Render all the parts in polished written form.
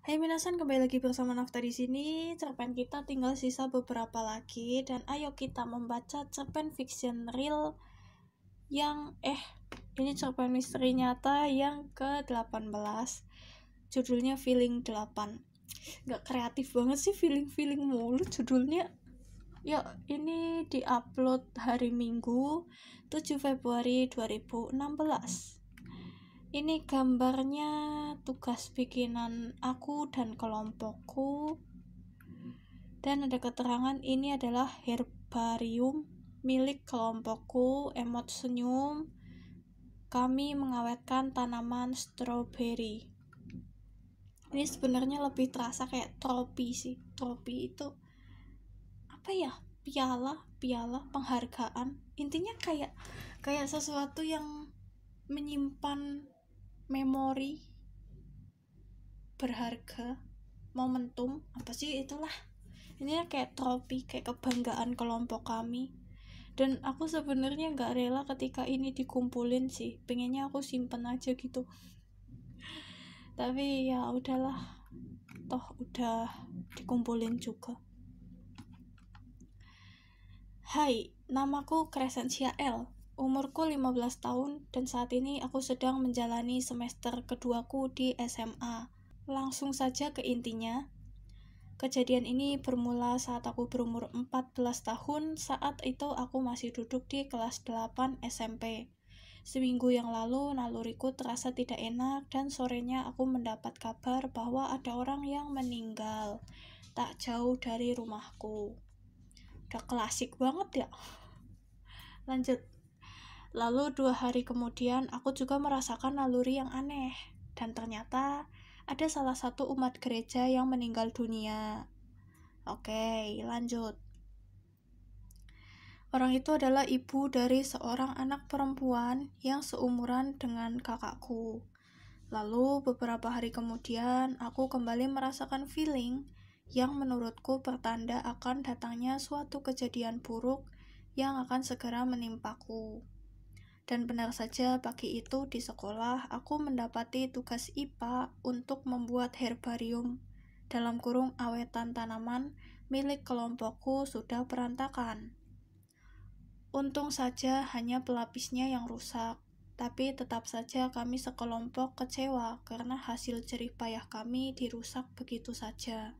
Hai minasan, kembali lagi bersama Nafta di sini. Cerpen kita tinggal sisa beberapa lagi dan ayo kita membaca cerpen fiction real yang ini cerpen misteri nyata yang ke-18. Judulnya Feeling 8. Gak kreatif banget sih, feeling mulu judulnya. Yuk, ini diupload hari Minggu 7 Februari 2016. Ini gambarnya tugas bikinan aku dan kelompokku. Dan ada keterangan ini adalah herbarium milik kelompokku, emot senyum. Kami mengawetkan tanaman stroberi. Ini sebenarnya lebih terasa kayak tropi sih. Tropi itu apa ya? Piala penghargaan. Intinya kayak sesuatu yang menyimpan memori berharga, momentum, apa sih itulah. Ini kayak trofi, kayak kebanggaan kelompok kami. Dan aku sebenarnya nggak rela ketika ini dikumpulin sih, pengennya aku simpen aja gitu. Tapi ya udahlah, toh udah dikumpulin juga. Hai, namaku Crescentia L. Umurku 15 tahun dan saat ini aku sedang menjalani semester keduaku di SMA. Langsung saja ke intinya. Kejadian ini bermula saat aku berumur 14 tahun. Saat itu aku masih duduk di kelas 8 SMP. Seminggu yang lalu naluriku terasa tidak enak dan sorenya aku mendapat kabar bahwa ada orang yang meninggal tak jauh dari rumahku. Udah klasik banget ya. Lanjut. Lalu 2 hari kemudian aku juga merasakan naluri yang aneh. Dan ternyata ada salah satu umat gereja yang meninggal dunia. Oke, lanjut. Orang itu adalah ibu dari seorang anak perempuan yang seumuran dengan kakakku. Lalu beberapa hari kemudian aku kembali merasakan feeling yang menurutku pertanda akan datangnya suatu kejadian buruk yang akan segera menimpaku. Dan benar saja pagi itu di sekolah aku mendapati tugas IPA untuk membuat herbarium dalam kurung awetan tanaman milik kelompokku sudah berantakan. Untung saja hanya pelapisnya yang rusak, tapi tetap saja kami sekelompok kecewa karena hasil jerih payah kami dirusak begitu saja.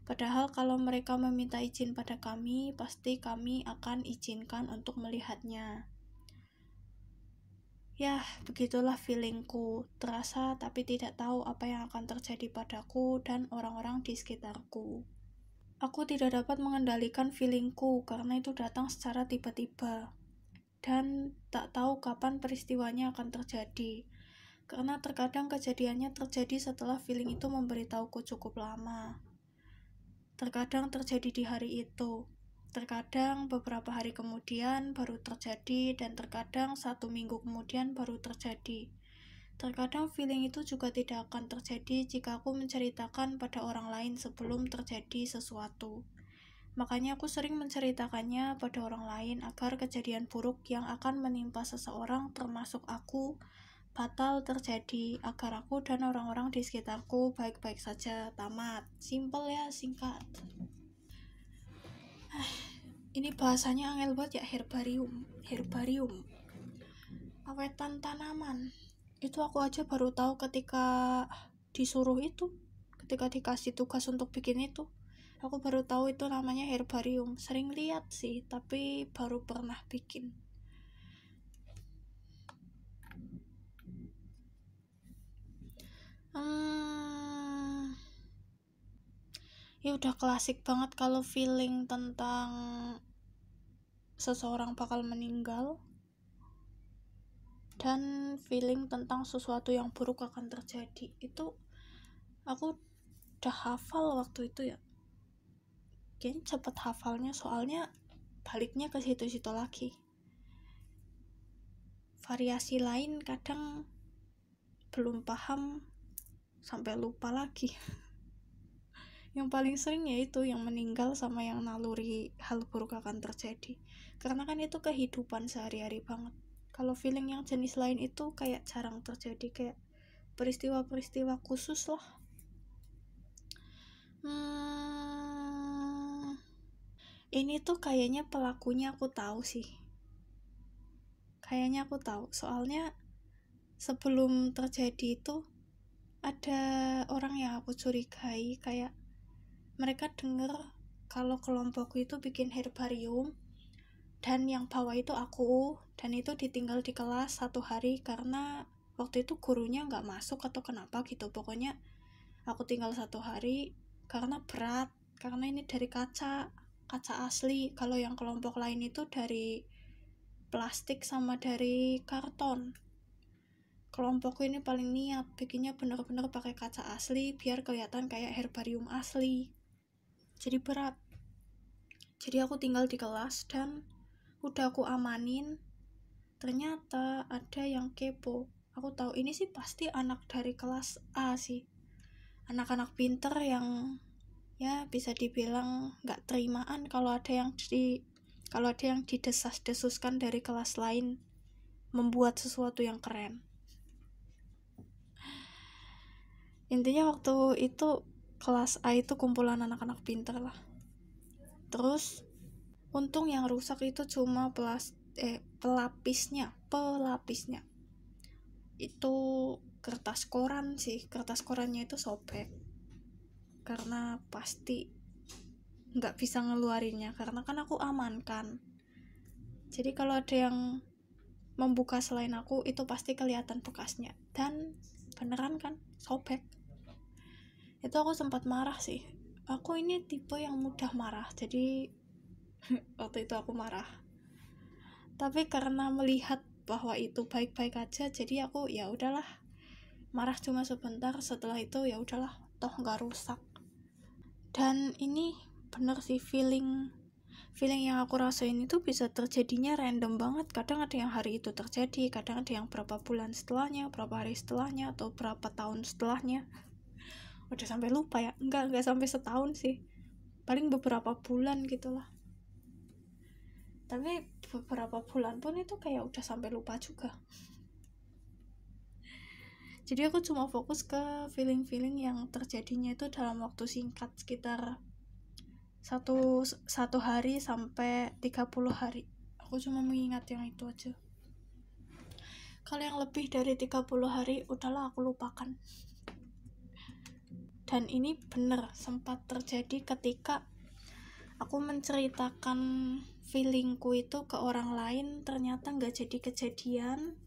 Padahal kalau mereka meminta izin pada kami, pasti kami akan izinkan untuk melihatnya. Ya, begitulah feelingku, terasa tapi tidak tahu apa yang akan terjadi padaku dan orang-orang di sekitarku. Aku tidak dapat mengendalikan feelingku karena itu datang secara tiba-tiba dan tak tahu kapan peristiwanya akan terjadi. Karena terkadang kejadiannya terjadi setelah feeling itu memberitahuku cukup lama. Terkadang terjadi di hari itu. Terkadang beberapa hari kemudian baru terjadi dan terkadang 1 minggu kemudian baru terjadi. Terkadang feeling itu juga tidak akan terjadi jika aku menceritakan pada orang lain sebelum terjadi sesuatu. Makanya aku sering menceritakannya pada orang lain agar kejadian buruk yang akan menimpa seseorang termasuk aku batal terjadi, agar aku dan orang-orang di sekitarku baik-baik saja. Tamat. Simple ya, singkat. Ini bahasanya angel banget ya, herbarium. Awetan tanaman. Itu aku aja baru tahu ketika disuruh itu, ketika dikasih tugas untuk bikin itu. Aku baru tahu itu namanya herbarium. Sering lihat sih, tapi baru pernah bikin. Ya udah klasik banget kalau feeling tentang seseorang bakal meninggal dan feeling tentang sesuatu yang buruk akan terjadi. Itu aku udah hafal waktu itu ya. Kayaknya cepet hafalnya soalnya baliknya ke situ-situ lagi. Variasi lain kadang belum paham sampai lupa lagi. Yang paling sering yaitu yang meninggal sama yang naluri hal buruk akan terjadi. Karena kan itu kehidupan sehari-hari banget. Kalau feeling yang jenis lain itu kayak jarang terjadi, kayak peristiwa-peristiwa khusus lah. Ini tuh kayaknya pelakunya aku tahu sih. Kayaknya aku tahu. Soalnya sebelum terjadi itu ada orang yang aku curigai, kayak mereka denger kalau kelompokku itu bikin herbarium dan yang bawa itu aku, dan itu ditinggal di kelas 1 hari karena waktu itu gurunya nggak masuk atau kenapa gitu. Pokoknya aku tinggal 1 hari karena berat, karena ini dari kaca asli. Kalau yang kelompok lain itu dari plastik sama dari karton. Kelompokku ini paling niat bikinnya bener-bener pakai kaca asli biar kelihatan kayak herbarium asli. Jadi berat. Jadi aku tinggal di kelas dan udah aku amanin. Ternyata ada yang kepo. Aku tahu ini sih pasti anak dari kelas A sih. Anak-anak pinter yang ya bisa dibilang nggak terimaan kalau ada yang didesas-desuskan dari kelas lain membuat sesuatu yang keren. Intinya waktu itu kelas A itu kumpulan anak-anak pinter lah. Terus untung yang rusak itu cuma pelapisnya. Itu kertas koran sih. Kertas korannya itu sobek karena pasti nggak bisa ngeluarinnya karena kan aku amankan. Jadi kalau ada yang membuka selain aku itu pasti kelihatan bekasnya, dan beneran kan sobek. Itu aku sempat marah sih. Aku ini tipe yang mudah marah, jadi waktu itu aku marah. Tapi karena melihat bahwa itu baik-baik aja, jadi aku ya udahlah, marah cuma sebentar. Setelah itu ya udahlah, toh nggak rusak. Dan ini bener sih, feeling yang aku rasain itu bisa terjadinya random banget. Kadang ada yang hari itu terjadi, kadang ada yang berapa bulan setelahnya, berapa hari setelahnya, atau berapa tahun setelahnya. Udah sampai lupa ya. Enggak sampai setahun sih, paling beberapa bulan gitulah. Tapi beberapa bulan pun itu kayak udah sampai lupa juga. Jadi aku cuma fokus ke feeling yang terjadinya itu dalam waktu singkat, sekitar satu hari sampai 30 hari. Aku cuma mengingat yang itu aja. Kalau yang lebih dari 30 hari udahlah aku lupakan. Dan ini bener sempat terjadi ketika aku menceritakan feelingku itu ke orang lain, ternyata gak jadi kejadian.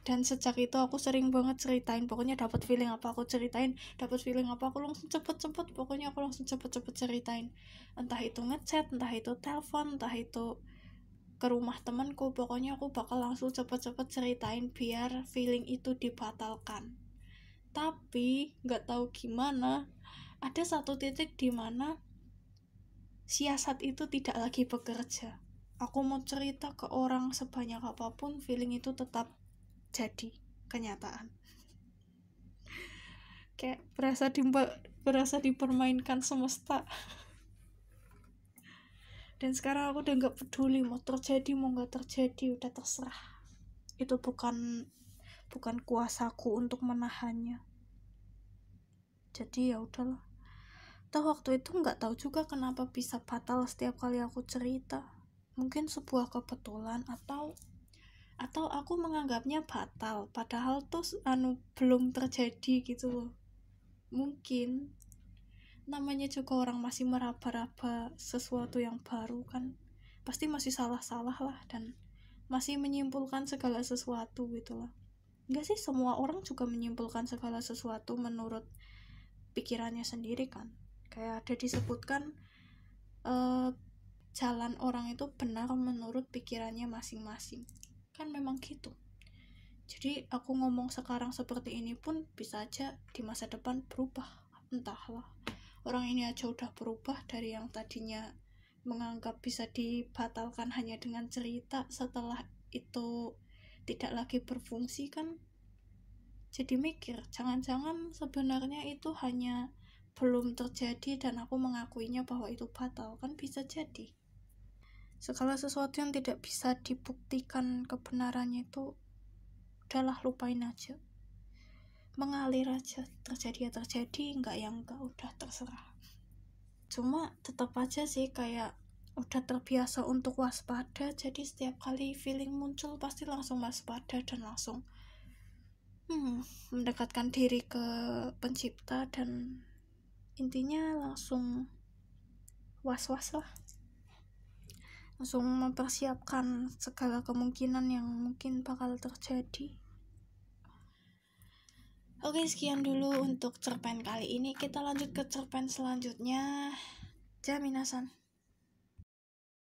Dan sejak itu aku sering banget ceritain, pokoknya dapat feeling apa aku ceritain, dapat feeling apa aku langsung cepet-cepet ceritain. Entah itu ngechat, entah itu telepon, entah itu ke rumah temanku, pokoknya aku bakal langsung cepet-cepet ceritain biar feeling itu dibatalkan. Tapi nggak tahu gimana, ada satu titik di mana siasat itu tidak lagi bekerja. Aku mau cerita ke orang sebanyak apapun, feeling itu tetap jadi kenyataan. Kayak berasa dipermainkan semesta. Dan sekarang aku udah gak peduli mau terjadi mau gak terjadi, udah terserah. Itu bukan kuasaku untuk menahannya. Jadi ya udahlah. Toh waktu itu nggak tahu juga kenapa bisa batal setiap kali aku cerita. Mungkin sebuah kebetulan atau aku menganggapnya batal padahal tuh belum terjadi gitu loh. Mungkin namanya juga orang masih meraba-raba sesuatu yang baru kan, pasti masih salah-salah lah dan masih menyimpulkan segala sesuatu gitu lah. Enggak sih, semua orang juga menyimpulkan segala sesuatu menurut pikirannya sendiri kan. Kayak ada disebutkan jalan orang itu benar menurut pikirannya masing-masing. Kan memang gitu. Jadi aku ngomong sekarang seperti ini pun bisa aja di masa depan berubah. Entahlah. Orang ini aja udah berubah dari yang tadinya menganggap bisa dibatalkan hanya dengan cerita, setelah itu tidak lagi berfungsi kan. Jadi mikir, jangan-jangan sebenarnya itu hanya belum terjadi dan aku mengakuinya bahwa itu batal, kan bisa jadi. Segala sesuatu yang tidak bisa dibuktikan kebenarannya itu udahlah, lupain aja, mengalir aja. Terjadi ya terjadi, enggak ya enggak, udah terserah. Cuma tetap aja sih kayak udah terbiasa untuk waspada, jadi setiap kali feeling muncul pasti langsung waspada dan langsung mendekatkan diri ke pencipta, dan intinya langsung was-was lah, langsung mempersiapkan segala kemungkinan yang mungkin bakal terjadi. Oke, sekian dulu untuk cerpen kali ini. Kita lanjut ke cerpen selanjutnya. Ja minasan.